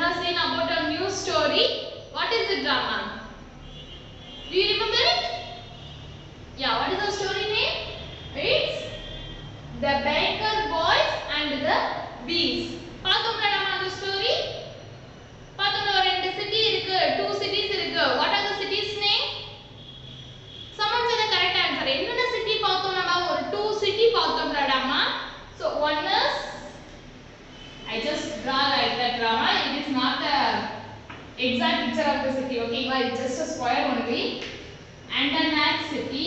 Anna saying about a new story. What is the drama? Do you remember it? Yeah, what is the story name? It's The Baker Boys and the Bees. பாத்தோம்ல நம்ம அந்த story? பாத்தோம்ல ஒரு ரெண்டு city இருக்கு, two cities இருக்கு. What are the cities name? Someone say the correct answer. என்னென்ன city பார்த்தோம் நம்ம? ஒரு two city பார்த்தோம்லடாமா. So one is I just draw like that drama. It is not the exact picture of the city. Okay, it's just a square only. Andernach city.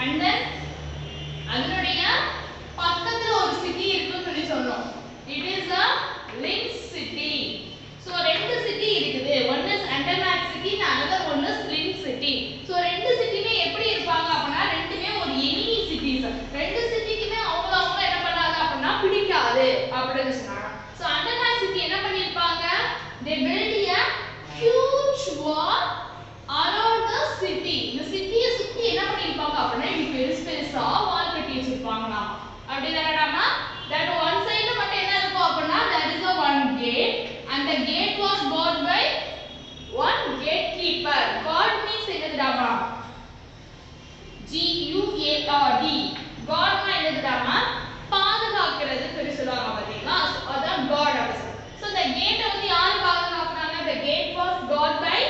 And then அதனுடைய பக்கத்துல ஒரு city இருக்குன்னு சொல்லி சொன்னோம். It is a Linz city. So ரெண்டு city இருக்குது. One is Andernach city and another one is Linz city. So ரெண்டு சிட்டிமே எப்படி இருப்பாங்க அப்படினா ரெண்டுமே ஒரு enemy cities. ரெண்டு சிட்டிக்குமே அவங்க என்ன பண்ணாங்க அப்படினா பிடிக்காது அப்படினு சொன்னாங்க. So Andernach city என்ன பண்ணிருப்பாங்க? They built a huge wall around the city. இந்த சிட்டியை சுத்தி என்ன பண்ணிருப்பாங்க அப்படினா பெருசா வால் கட்டி வச்சிருப்பாங்கனா. அப்படிதானடாமா? That one side மட்டும் என்ன இருக்கும் அப்படினா that is a one gate and the gate was guarded by one gatekeeper. Guard means என்னதுடாமா? G U A R D. Guard னா என்னதுடாமா? பாதுகாக்கிறது சொல்லி சொல்றாங்க பாத்தீங்களா? அதான் guard அப்படி. So the gate வந்து யார் பாதுகாக்கறாங்க? The gate was guarded by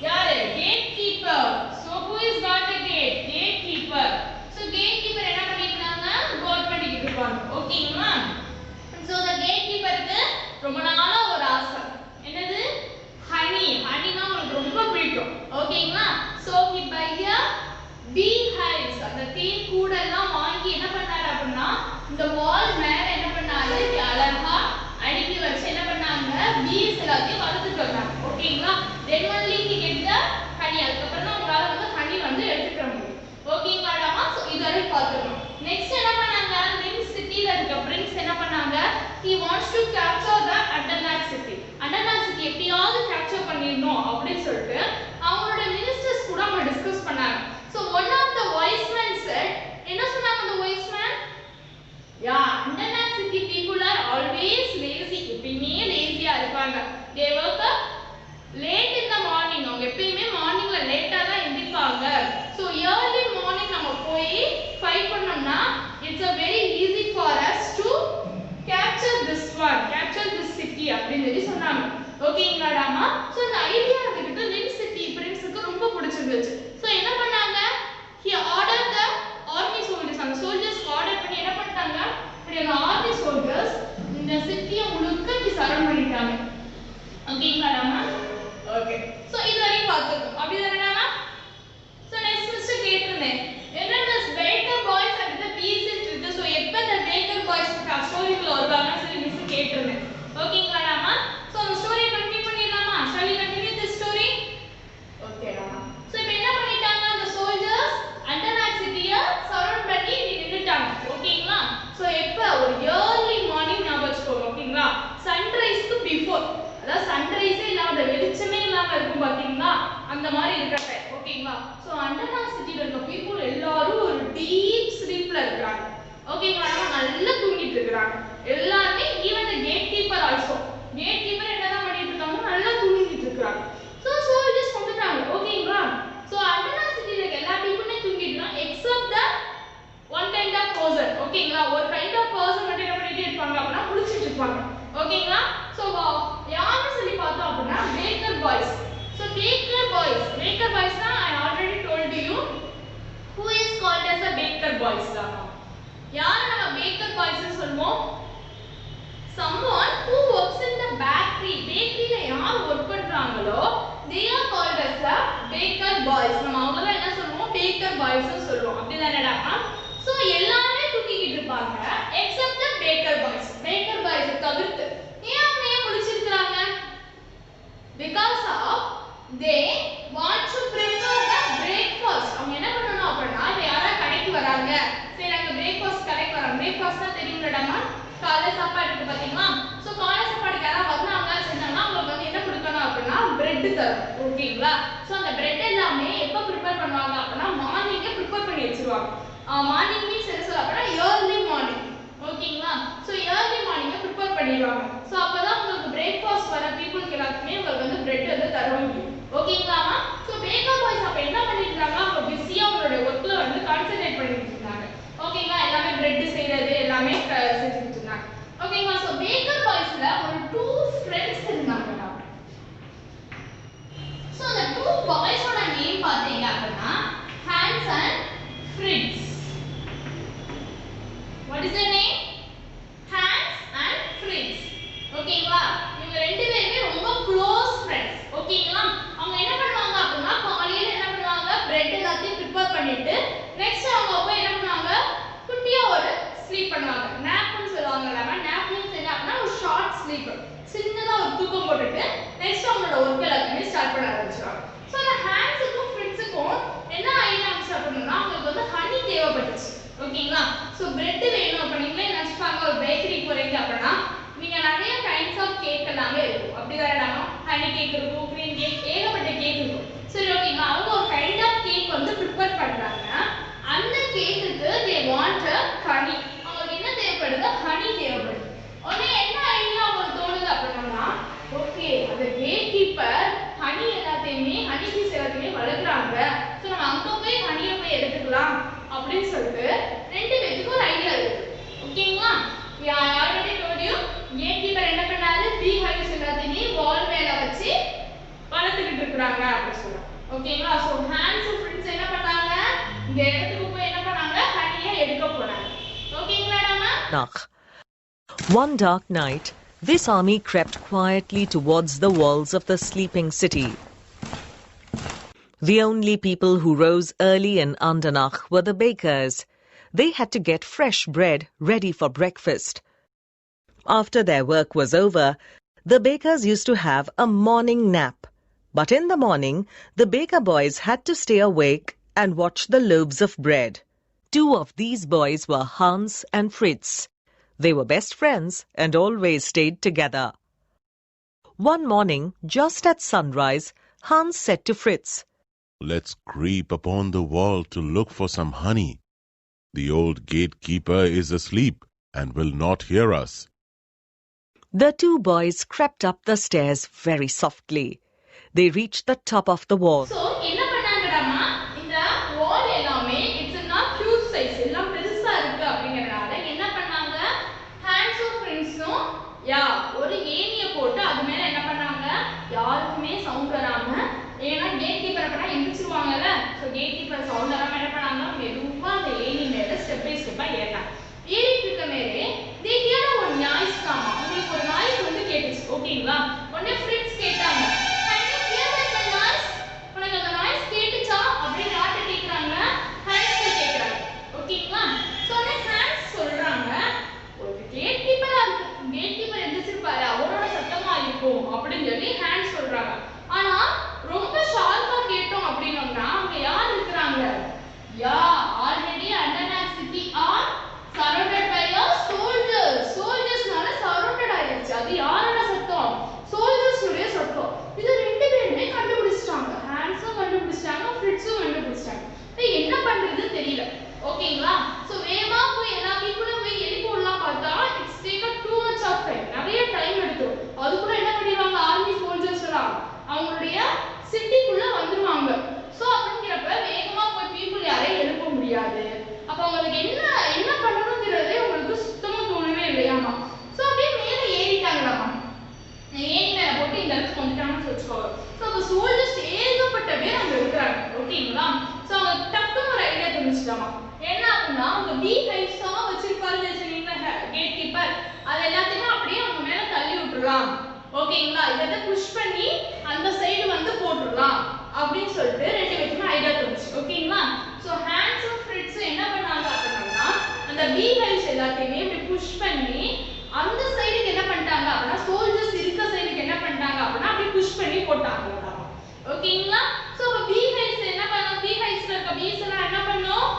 யாரு? Gatekeeper. So who is guard the gate? Gatekeeper. So gatekeeper என்ன பண்ணிருக்காங்க? guard பண்ணிட்டு இருப்பாங்க. ஓகேங்களா? So the gatekeeper க்கு ரொம்ப நாளா ஒரு ஆசை. என்னது? honey. honeyனா உங்களுக்கு ரொம்ப பிடிக்கும். ஓகேங்களா? So he buy a bee hives. அந்த தேன் கூட எல்லாம் வாங்கி என்ன பண்ணாரு அப்படினா இந்த வால் மேல என்ன பண்ணாரு? அழகா அடுக்கி வச்சு என்ன பண்ணாங்க? bees எல்லாத்தையும் வளர்த்துட்டு வந்தாங்க. ஓகேங்களா? then only he get the honey. அதுக்கு அப்புறம் தான் உங்களால வந்து honey வந்து எடுத்துக்க முடியும். ஓகேங்களாடாமா? சோ இதரை பாத்துறோம். நெக்ஸ்ட் என்ன பண்ணாங்க? Linz சிட்டில இருக்க பிரின்ஸ் என்ன பண்ணாங்க? he wants to capture the Andernach city. Andernach city எப்படியாவது கேப்சர் பண்ணிடணும் அப்படி சொல்லிட்டு அவங்களோட மினிஸ்டர்ஸ் கூட அவங்க டிஸ்கஸ் பண்ணாங்க. So one of the wise men said, என்ன சொன்னாங்க அந்த wise man? Yeah, Andernach city people are always lazy. எப்பவுமே லேசியா இருப்பாங்க. They wake up late in the morning. அவங்க எப்பவுமே மார்னிங்ல லேட்டா தான் எந்திரிப்பாங்க. So early morning நம்ம போய் ஃபைட் பண்ணோம்னா it's a very easy for us to capture this one, capture this city அப்படினு சொல்லி சொன்னாங்க. ஓகேங்களாடாமா? So இந்த ஐடியா வந்துட்டு Linz city பிரின்ஸ்க்கு ரொம்ப பிடிச்சிருந்துச்சு. So என்ன பண்ணாங்க? He ordered the army soldiers. அந்த soldiers ஆர்டர் பண்ணி என்ன பண்ணிட்டாங்க? அந்த army soldiers இந்த சிட்டியை முழுக்க சரவுண்ட் பண்ணிட்டாங்க. ஓகேங்களாடாமா? ஓகே. So இதுவரைக்கும் பார்த்துட்டோம். அப்படிதானேடா? So next கேட்றேன். என்னன்னா Baker Boys and the Bees இருக்கு. So எப்ப the Baker Boys ஸ்டோரிக்குள்ள வருவாங்க சொல்லி மிஸ் கேட்றேன். ஓகேங்களாடாமா? So அந்த ஸ்டோரியை கண்டினியூ பண்ணிடலாமா? Shall we continue this story? ஓகேடாமா. So இப்போ என்ன பண்ணிட்டாங்க? அந்த soldiers Andernach city-ய சரவுண்ட் பண்ணி நின்னுட்டாங்க. ஓகேங்களா? So எப்ப ஒரு early morning ஞாபகம் வச்சுக்கோங்க. ஓகேங்களா? சன்ரைஸ்க்கு பிஃபோர். அதாவது சன்ரைஸே இல்லாம வெளிச்சமே இல்லாம இருக்கும் பாத்தீங்களா? அந்த மாதிரி இருக்கட்ட. ஓகேங்களா? சோ Andernach சிட்டில இருக்க பீப்புள் எல்லாரும் ஒரு டீப் ஸ்லீப்ல இருக்காங்க. ஓகேங்களா? நல்லா தூங்கிட்டு இருக்காங்க. எல்லாரும் even the gatekeeper also. gatekeeper என்னதான் பண்ணிட்டு இருக்காங்க? நல்லா தூங்கிட்டு இருக்காங்க. சோ சோல்ஜர்ஸ் வந்துட்டாங்க. ஓகேங்களா? சோ Andernach சிட்டில இருக்க எல்லா பீப்புளுமே தூங்கிட்டு இருக்காங்க except the one kind of person. ஓகேங்களா? ஒரு kind of person மட்டும் என்ன பண்ணிட்டே இருப்பாங்க அப்படினா குளிச்சிட்டு இருப்பாங்க. ஓகேங்களா? சோ யாரு சொல்லி பார்த்தோம் அப்படினா Baker Boys. So Baker Boys na I already told you who is called as a Baker Boys da. யார் நம்ம Baker Boys னு சொல்வோம்? Someone who works in the bakery. bakeryல யார் வர்க் பண்றாங்களோ they are called as the Baker Boys. நம்ம அவங்கள என்ன சொல்வோம்? Baker Boys னு சொல்வோம். அப்படிதானடா? So எல்லாரும் தூங்கிட்டு இருப்பாங்க except the Baker Boys. Baker Boys தவிர்த்து ஏன் அவங்க முடிச்சிருக்காங்க? Because of they want to prepare the breakfast. அவங்க என்ன பண்ணனும் அப்படினா யாரா கடைக்கு வராங்க. சரி அங்க breakfast கடைக்கு வராங்க. breakfastனா தெரியும்லடாமா? காலை சாப்பாடு இருக்கு பாத்தீங்களா? சோ காலை சாப்பாடுக்கு யாரா வந்தாங்க செஞ்சாங்கன்னா உங்களுக்கு வந்து என்ன கொடுக்கணும் அப்படினா bread தரும். ஓகேங்களா? சோ அந்த bread எல்லாமே எப்ப prepare பண்ணுவாங்க அப்படினா மார்னிங்கே prepare பண்ணி வச்சிருவாங்க. மார்னிங் மீன்ஸ் என்ன சொல்ல அப்படின்னா ஏர்லி மார்னிங். ஓகேங்களா? ஸோ ஏர்லி மார்னிங்கை ப்ரிப்பேர் பண்ணிடுவாங்க. ஸோ அப்பதான் உங்களுக்கு பிரேக்ஃபாஸ்ட் வர பீப்புளுக்கு எல்லாத்துக்குமே உங்களுக்கு வந்து பிரெட் வந்து தர முடியும். ஓகேங்களாமா? ஸோ பேக்கர் பாய்ஸ் அப்போ என்ன பண்ணிருக்காங்க, அவங்க பிஸியாக அவங்களோட ஒர்க்ல வந்து கான்சென்ட்ரேட் பண்ணிட்டு இருந்தாங்க. ஓகேங்களா? எல்லாமே பிரெட் செய்யறது எல்லாமே செஞ்சுட்டு இருந்தாங்க. ஓகேங்களா? ஸோ பேக்கர் பாய்ஸ்ல ஒரு 2 ஃப்ரெண்ட்ஸ் இருந்தாங்க. ஸோ அந்த 2 பாய்ஸோட நேம் பார்த்தீங்க அப்படின்னா Hans and Fritz. What is their name? Hans and Fritz. ஓகேங்களா? இவங்க ரெண்டு பேருமே ரொம்ப க்ளோஸ் ஃப்ரெண்ட்ஸ். ஓகேங்களா? அவங்க என்ன பண்ணுவாங்க அப்படின்னா காலையில என்ன பண்ணுவாங்க, பிரெட் எல்லாத்தையும் ப்ரிப்பேர் பண்ணிட்டு நெக்ஸ்ட் அவங்க போய் என்ன பண்ணுவாங்க, குட்டியா ஒரு ஸ்லீப் பண்ணுவாங்க. நாப்னு சொல்லுவாங்கல்ல, நாப் மீன்ஸ் என்ன அப்படின்னா ஒரு ஷார்ட் ஸ்லீப், சின்னதா ஒரு தூக்கம் போட்டுட்டு நெக்ஸ்ட் அவங்களோட ஒர்க் எல்லாத்தையுமே ஸ்டார்ட் பண்ண ஆரம்பிச்சிடுவாங்க. ஸோ அந்த ஹான்ஸுக்கும் ஃப்ரிட்ஸுக்கும் என்ன ஐடியா இருந்துச்சு அப்படின்னா அவங்களுக்கு வந்து ஹனி தேவைப்பட்டுச்சு. ஓகேங்களா? ஸோ பிரெட் வேணும் அப்போ நீங்களே நினச்சிப்பாங்க ஒரு பேக்கரி போறீங்க அப்படின்னா நீங்க நிறைய கைண்ட்ஸ் ஆஃப் கேக் எல்லாமே இருக்கும். அப்படி தானே, ஹனி கேக் இருக்கும், க்ரீம் கேக், ஏகப்பட்ட கேக் இருக்கும். சரி ஓகேங்களா? அவங்க ஒரு கைண்ட் ஆஃப் கேக் வந்து ப்ரிப்பேர் பண்றாங்க. அந்த கேக்குக்கு தே வாண்ட் ஹனி. அவங்களுக்கு என்ன தேவைப்படுது, ஹனி தேவைப்படுது. உடனே என்ன ஐடியா அவங்களுக்கு தோணுது அப்படின்னா, ஓகே அந்த கேக் கீப்பர் ஹனி எல்லாத்தையுமே ஹனி பீஸ் எல்லாத்தையுமே வளர்க்குறாங்க. ஸோ நம்ம அங்கே போய் ஹனியை போய் எடுத்துக்கலாம் அப்படின்னு சொல்லிட்டு ரெண்டு பேருக்கு ஒரு ஐடியா இருக்கு. ஓகேங்களா? Already told you gate keeper என்ன பண்ணாரு, பீ ஹைவ்ஸ் எல்லாத்தையுமே வால் மேல வச்சு வளர்த்துக்கிட்டு இருக்காங்க அப்படி சொல்றாங்க. ஓகேங்களா? ஸோ ஹான்ஸ் ஃப்ரெண்ட்ஸ் என்ன பண்ணாங்க, இந்த இடத்துக்கு போய் என்ன பண்ணாங்க, ஹனியை எடுக்க போறாங்க. ஓகேங்களா நாம? One dark night, this army crept quietly towards the walls of the sleeping city. The only people who rose early in Andernach were the bakers. They had to get fresh bread ready for breakfast. After their work was over, the bakers used to have a morning nap. But in the morning, the baker boys had to stay awake and watch the loaves of bread. 2 of these boys were Hans and Fritz. They were best friends and always stayed together. One morning, just at sunrise, Hans said to Fritz, "Let's creep upon the wall to look for some honey. The old gatekeeper is asleep and will not hear us." The 2 boys crept up the stairs very softly. They reached the top of the wall. So என்ன பண்ணாங்கடாமா, இந்த வால் எல்லாமே it's not huge size, எல்லாம் பெருசா இருக்கு அப்படிங்கறனால என்ன பண்ணாங்க, ஹான்ஸும் ஃப்ரெண்ட்ஸும் ஒரு ஏணியை போட்டு அது மேல என்ன பண்ணாங்க, யாருக்குமே சவுண்ட் வராம, ஏன்னா கேட் கீப்பர் அப்பனா எந்திரிச்சிருவாங்கல்ல, ஸோ கேட் கீப்பர் சவுண்ட் வராம என்ன பண்ணாங்க, மெதுவா அந்த ஏணி மேல ஸ்டெப் பை ஸ்டெப்பா ஏறினாங்க. ஏறிட்டு இருக்க மேலே they hear ஒரு நாய்ஸ் காமா, உங்களுக்கு ஒரு நாய்ஸ் வந்து கேட்டுச்சு. ஓகேங்களா? உடனே ஃப்ரெண்ட்ஸ் கேட்டாங்க, can you hear that noise? உனக்கு அந்த நாய்ஸ் கேட்டுச்சா அப்படின்னு யார்கிட்ட கேட்குறாங்க, ஹான்ஸ்கிட்ட கேட்குறாங்க. ஓகேங்களா? ஸோ உடனே ஹான்ஸ் சொல்றாங்க, ஒரு கேட் கீப்பரா இருக்கு, கேட் கீப்பர் எந்திரிச்சிருப்பாரு, அவரோட சத்தமா இருக்கும் அப்படின்னு சொல்லி ஹான்ஸ் சொல்றாங்க. ஆனா ரொம்ப ஷார்ப்பா கேட்டோம் அப்படின்னோம்னா அங்க யார் இருக்கிறாங்க, already Andernach city are surrounded by a soldiers. Soldiersனால surrounded ஆயிருச்சு. அது யாரோட சத்தம், soldiers உடைய சத்தம். இது ரெண்டு பேருமே கண்டுபிடிச்சிட்டாங்க. ஹான்ஸும் கண்டுபிடிச்சிட்டாங்க, ஃப்ரிட்ஸும் கண்டுபிடிச்சிட்டாங்க. என்ன பண்றது தெரியல. ஓகேங்களா? சோ வேகமா போய் எல்லா பீப்புளும் போய் எழுப்பி விடலாம் பார்த்தா it's taken too much of time, நிறைய டைம் எடுக்கும். அதுக்குள்ள என்ன பண்ணிடுவாங்க, ஆர்மி சோல்ஜர்ஸ் எல்லாம் அவங்களுடைய சிட்டிக்குள்ள வந்துருவாங்க. சோ அப்படிங்கிறப்ப வேகமா போய் பீப்புள் யாரையும் எழுப்ப முடியாது. அப்ப அவங்களுக்கு என்ன பண்ணணும்ங்கிறதே உங்களுக்கு சுத்தமா தோணவே இல்லையாமா. சோ அப்படியே மேல ஏறிட்டாங்களாமா. ஏறி மேல போட்டு இந்த இடத்துக்கு வந்துட்டாங்கன்னு வச்சுக்கோங்க. சோ அப்ப சோல்ஜர்ஸ் ஏகப்பட்ட பேர் அங்க இருக்கிறாங்க. ஓகேங்களா? சோ அவங்க டக்குன்னு ஒரு ஐடியா தெரிஞ்சுட்டாமா. என்ன அப்படின்னா அவங்க பீ ஹைவ்ஸா வச்சிருப்பாரு சொன்னீங்க கேட் கீப்பர், அது எல்லாத்தையுமே அப்படியே அவங்க மேல தள்ளி விட்டுறலாம். ஓகேங்களா? இதை புஷ் பண்ணி அந்த சைடு வந்து போட்டுடலாம் அப்படின்னு சொல்லிட்டு ரெண்டு பேருக்குமே ஐடியா தெரிஞ்சு. ஓகேங்களா? சோ ஹான்ஸும் ஃப்ரிட்ஸும் என்ன பண்ணாங்க அப்படின்னா அந்த பீ ஹைவ்ஸ் எல்லாத்தையுமே இப்படி புஷ் பண்ணி அந்த சைடுக்கு என்ன பண்ணிட்டாங்க அப்படின்னா சோல்ஜர்ஸ் இருக்க சைடுக்கு என்ன பண்ணிட்டாங்க அப்படின்னா அப்படி புஷ் பண்ணி போட்டாங்க. ஓகேங்களா? சோ அப்ப பீ ஹைவ்ஸ் என்ன பண்ணோம், பீ ஹைவ்ஸ்ல இருக்க பீஸ் எல்லாம் என்ன பண்ணோம்,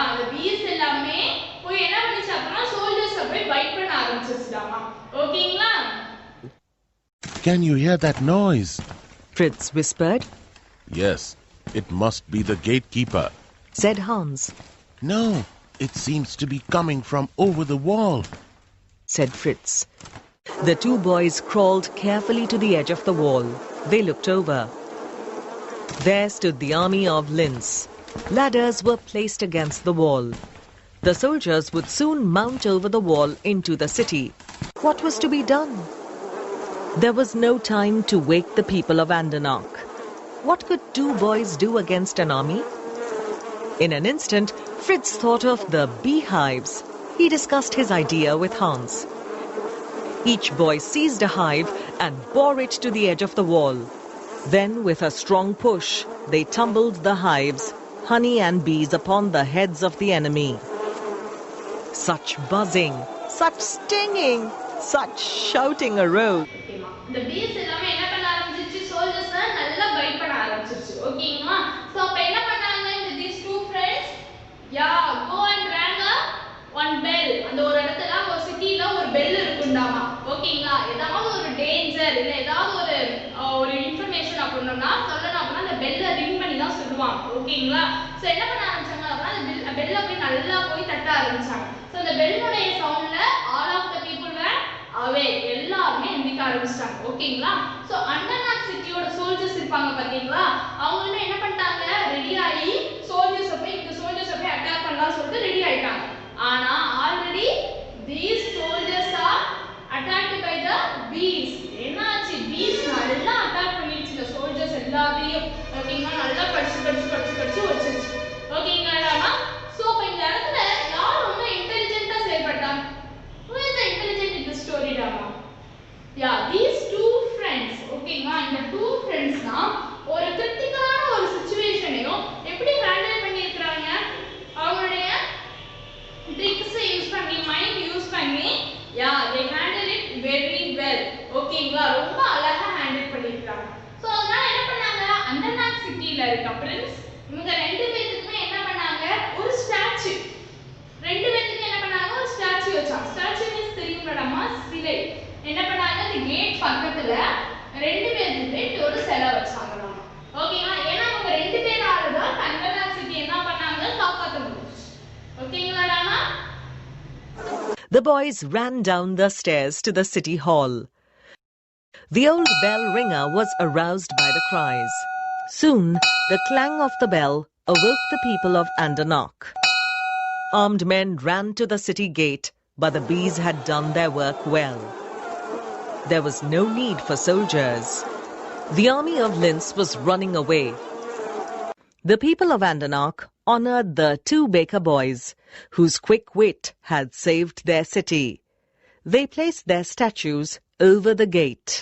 அந்த பீஸ் எல்லாமே போய் என்ன பண்ணிச்சு அப்படின்னா சோல்ஜர்ஸ் போய் பைட் பண்ண ஆரம்பிச்சிருச்சுடாமா. ஓகேங்களா? "Can you hear that noise?" Fritz whispered. "Yes, it must be the gatekeeper. said Hans. No, it seems to be coming from over the wall, said Fritz. The two boys crawled carefully to the edge of the wall. They looked over. There stood the army of Linz. Ladders were placed against the wall. The soldiers would soon mount over the wall into the city. What was to be done? There was no time to wake the people of Andernach. What could two boys do against an army? In an instant, Fritz thought of the beehives. He discussed his idea with Hans. Each boy seized a hive and bore it to the edge of the wall. Then, with a strong push, they tumbled the hives, honey and bees, upon the heads of the enemy. Such buzzing, such stinging, such shouting arose. The bees எல்லாமே என்ன பண்ண ஆரம்பிச்சிச்சு, soldiers நல்லா byte பண்ண ஆரம்பிச்சிச்சு. ஓகேங்களா? So அப்ப என்ன பண்ணாங்க these two friends? Go and rang one bell. அந்த ஒரு இடத்துல ஒரு சிட்டில ஒரு பெல் இருக்குண்டாமா. ஓகேங்களா? ஏதாவது ஒரு டேஞ்சர் இல்ல ஏதாவது ஒரு இன்ஃபர்மேஷன் அப்படினா சொல்லணும் அப்படினா அந்த பெல்ல ரிங் பண்ணி தான் சொல்லுவாங்க. ஓகேங்களா? சோ என்ன பண்ண ஆரம்பிச்சாங்க அப்படினா அந்த பெல்ல போய் நல்லா போய் தட்ட ஆரம்பிச்சாங்க. சோ அந்த பெல்லுடைய சவுண்ட்ல all of the people were awake. எல்லாரும் எந்திரிக்க ஆரம்பிச்சாங்க. ஓகேங்களா? சோ அண்டர்நாக் சிட்டியோட சோல்ஜர்ஸ் இருப்பாங்க பாத்தீங்களா? அவங்க என்ன பண்ணிட்டாங்க, ரெடி ஆகி சோல்ஜர்ஸ் போய் இந்த சோல்ஜர்ஸ் போய் அட்டாக் பண்ணலாம் சொல்லிட்டு ரெடி ஆயிட்டாங்க. ஆனா already these soldiers are attacked by the bees. என்னாச்சு, bees நல்லா அட்டாக் பண்ணிடுச்சு இந்த சோல்ஜர்ஸ் எல்லாத்தையும். ஓகேங்களா? நல்லா கடிச்சு வச்சிருச்சு. ஓகேங்களா? சோ இப்ப இந்த இடத்துல யார் ரொம்ப இன்டெலிஜென்ட்டா செயல்பட்டாங்க? Who is the intelligent in the story drama? These two friends. ஓகேங்களா? இந்த two friends தான் ஒரு கிரிட்டிக்கலான ஒரு சிச்சுவேஷனையும் எப்படி ஹேண்டில் பண்ணிருக்காங்க, அவங்களுடைய ட்ரிக்ஸ் யூஸ் பண்ணி, மைண்ட் யூஸ் பண்ணி, they handle it very well. ஓகேங்களா? ரொம்ப அழகா ஹேண்டில் பண்ணிருக்காங்க. சோ அதனால என்ன பண்ணாங்க, அண்டர்நாக் சிட்டில இருக்க பிரின்ஸ் இவங்க ரெண்டு பேத்துக்குமே என்ன பண்ணாங்க, ஒரு ஸ்டாச்சு. ரெண்டு பேத்துக்கு என்ன பண்ணாங்க, ஒரு ஸ்டாச்சு வச்சாங்க. ஸ்டாச்சு மீன்ஸ் தெரியுமாடாமா, சிலை. என்ன பண்ணாங்க, இந்த கேட் பக்கத்துல ரெண்டு பேத்துக்கு ஒரு சிலை வச்சாங்கடா. ஓகேங்களா? ஏன்னா அவங்க ரெண்டு பேரால தான் அண்டர்நாக் சிட்டி என்ன பண்ணாங்க, காப்பாத்த முடிஞ்சுச்சு. ஓகேங்களாடாமா? The boys ran down the stairs to the city hall. The old bell ringer was aroused by the cries. Soon, the clang of the bell awoke the people of Andernach. Armed men ran to the city gate, but the bees had done their work well. There was no need for soldiers. The army of Linz was running away. The people of Andernach honored the two baker boys, whose quick wit had saved their city. They placed their statues over the gate.